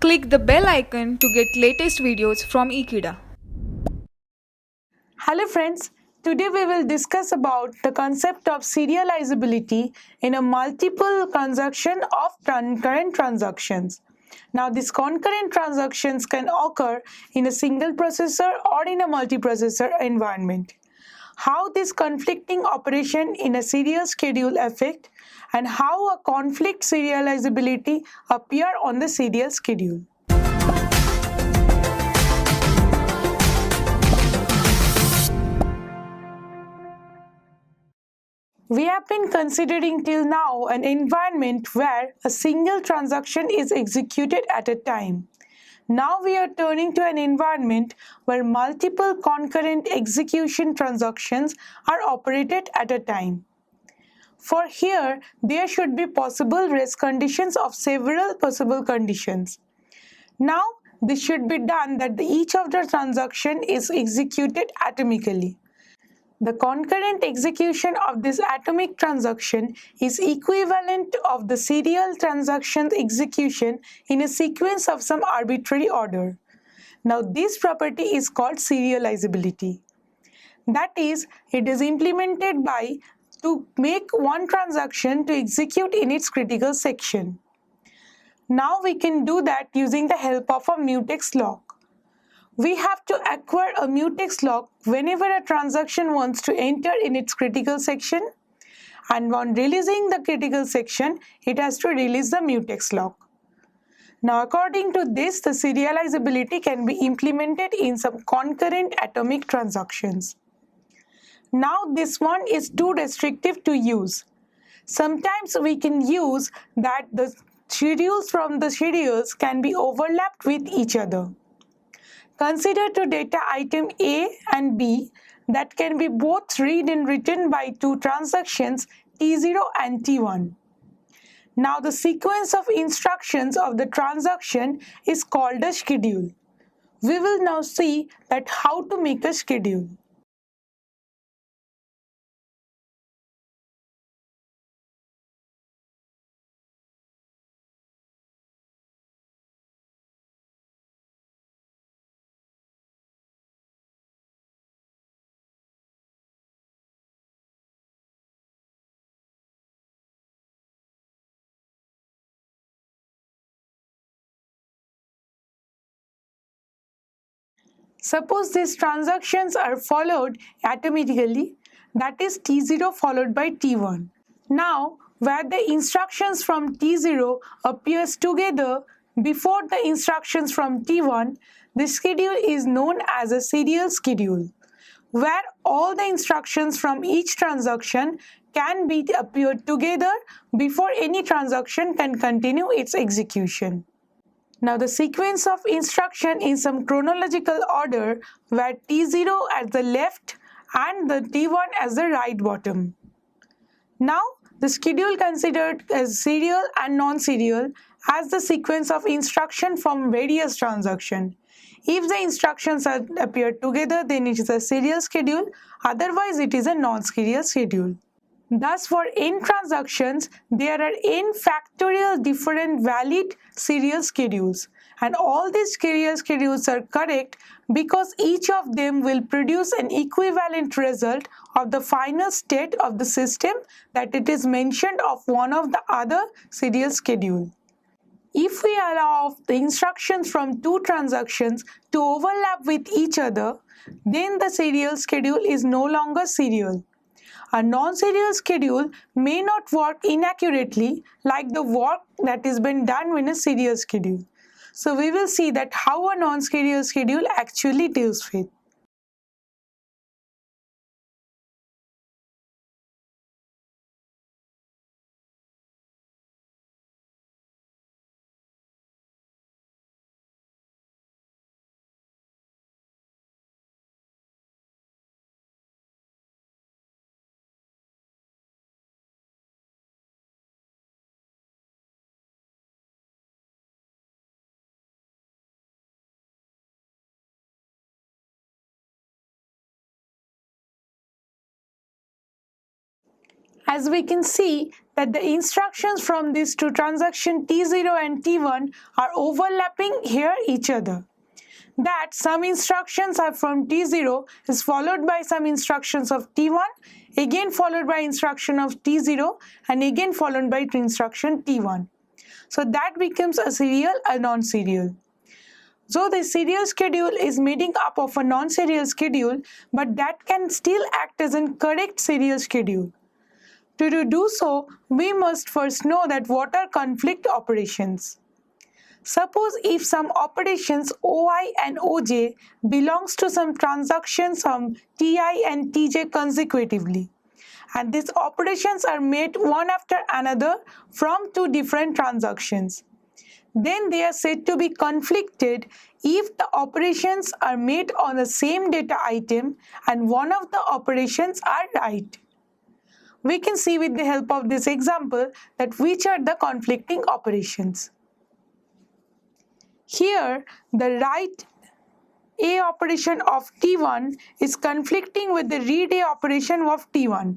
Click the bell icon to get latest videos from Ekeeda. Hello friends, today we will discuss about the concept of serializability in a multiple transaction of concurrent transactions. Now these concurrent transactions can occur in a single processor or in a multiprocessor environment. How this conflicting operation in a serial schedule affect and how a conflict serializability appear on the serial schedule. We have been considering till now an environment where a single transaction is executed at a time. Now we are turning to an environment where multiple concurrent execution transactions are operated at a time. For here, there should be possible rest conditions of several possible conditions. Now, this should be done that each of the transaction is executed atomically. The concurrent execution of this atomic transaction is equivalent of the serial transaction execution in a sequence of some arbitrary order. Now this property is called serializability. That is, it is implemented by to make one transaction to execute in its critical section. Now we can do that using the help of a mutex lock. We have to acquire a mutex lock whenever a transaction wants to enter in its critical section, and on releasing the critical section, it has to release the mutex lock. Now according to this, the serializability can be implemented in some concurrent atomic transactions. Now this one is too restrictive to use. Sometimes we can use that the schedules from the schedules can be overlapped with each other. Consider two data item A and B that can be both read and written by two transactions T0 and T1. Now the sequence of instructions of the transaction is called a schedule. We will now see that how to make a schedule. Suppose these transactions are followed atomically, that is T0 followed by T1. Now, where the instructions from T0 appears together before the instructions from T1, the schedule is known as a serial schedule, where all the instructions from each transaction can be appeared together before any transaction can continue its execution. Now the sequence of instruction in some chronological order where T0 at the left and the T1 as the right bottom. Now the schedule considered as serial and non-serial as the sequence of instruction from various transactions. If the instructions are appeared together, then it is a serial schedule, otherwise it is a non-serial schedule. Thus, for n transactions, there are n factorial different valid serial schedules, and all these serial schedules are correct because each of them will produce an equivalent result of the final state of the system that it is mentioned of one of the other serial schedule. If we allow the instructions from two transactions to overlap with each other, then the serial schedule is no longer serial. A non-serial schedule may not work inaccurately like the work that is been done in a serial schedule. So we will see that how a non-serial schedule actually deals with. As we can see that the instructions from these two transactions T0 and T1 are overlapping here each other. That some instructions are from T0 is followed by some instructions of T1, again followed by instruction of T0 and again followed by instruction T1. So that becomes a serial and non-serial. So the serial schedule is made up of a non-serial schedule, but that can still act as a correct serial schedule. To do so, we must first know that what are conflict operations. Suppose if some operations OI and OJ belongs to some transactions from TI and TJ consecutively, and these operations are made one after another from two different transactions, then they are said to be conflicted if the operations are made on the same data item and one of the operations are right. We can see with the help of this example that which are the conflicting operations. Here, the write A operation of T1 is conflicting with the read A operation of T1.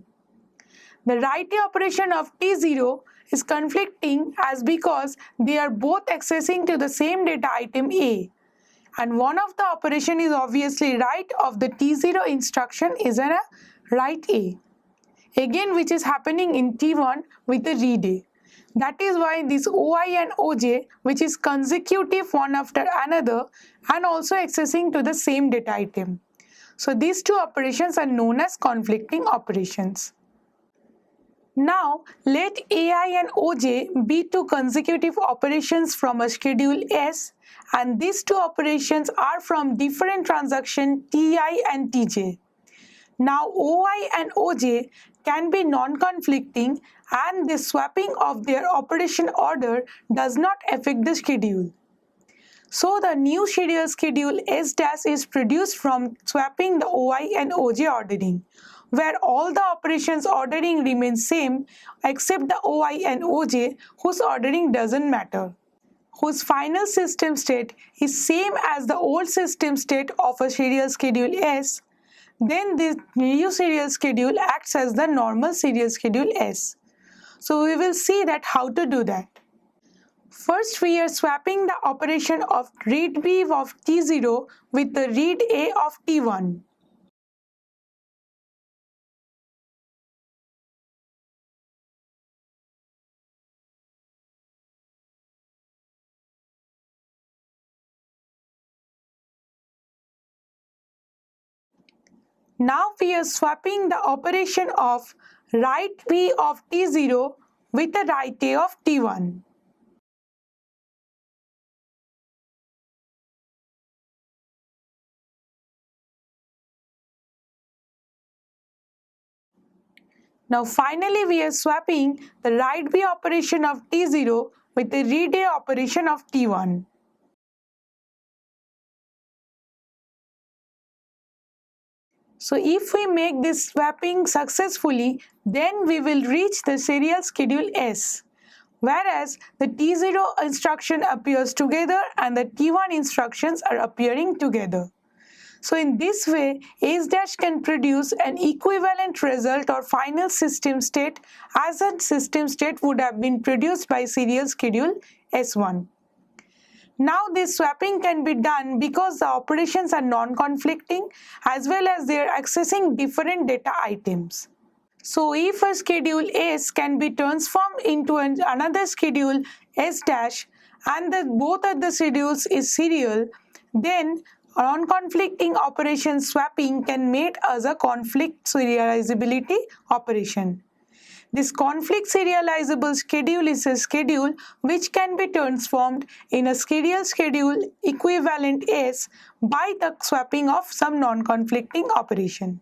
The write A operation of T0 is conflicting as because they are both accessing to the same data item A, and one of the operation is obviously write of the T0 instruction is a write A, again which is happening in T1 with the read A. That is why this OI and OJ, which is consecutive one after another and also accessing to the same data item. So these two operations are known as conflicting operations. Now let AI and OJ be two consecutive operations from a schedule S, and these two operations are from different transaction TI and TJ. Now OI and OJ can be non-conflicting and the swapping of their operation order does not affect the schedule. So the new serial schedule S dash is produced from swapping the OI and OJ ordering, where all the operations ordering remains same except the OI and OJ whose ordering doesn't matter, whose final system state is same as the old system state of a serial schedule S. Then this new serial schedule acts as the normal serial schedule S. So we will see that how to do that. First we are swapping the operation of read B of T0 with the read A of T1. Now we are swapping the operation of write B of T0 with the write A of T1. Now finally we are swapping the write B operation of T0 with the read A operation of T1. So if we make this swapping successfully, then we will reach the serial schedule S, whereas the T0 instruction appears together and the T1 instructions are appearing together. So in this way, S dash can produce an equivalent result or final system state as a system state would have been produced by serial schedule S1. Now this swapping can be done because the operations are non-conflicting as well as they are accessing different data items. So if a schedule S can be transformed into another schedule S dash and both of the schedules is serial, then non-conflicting operation swapping can make as a conflict serializability operation. This conflict serializable schedule is a schedule which can be transformed in a serial schedule equivalent S by the swapping of some non-conflicting operation.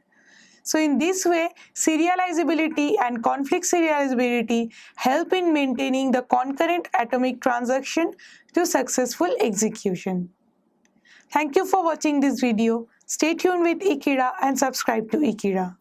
So in this way, serializability and conflict serializability help in maintaining the concurrent atomic transaction to successful execution. Thank you for watching this video. Stay tuned with Ekeeda and subscribe to Ekeeda.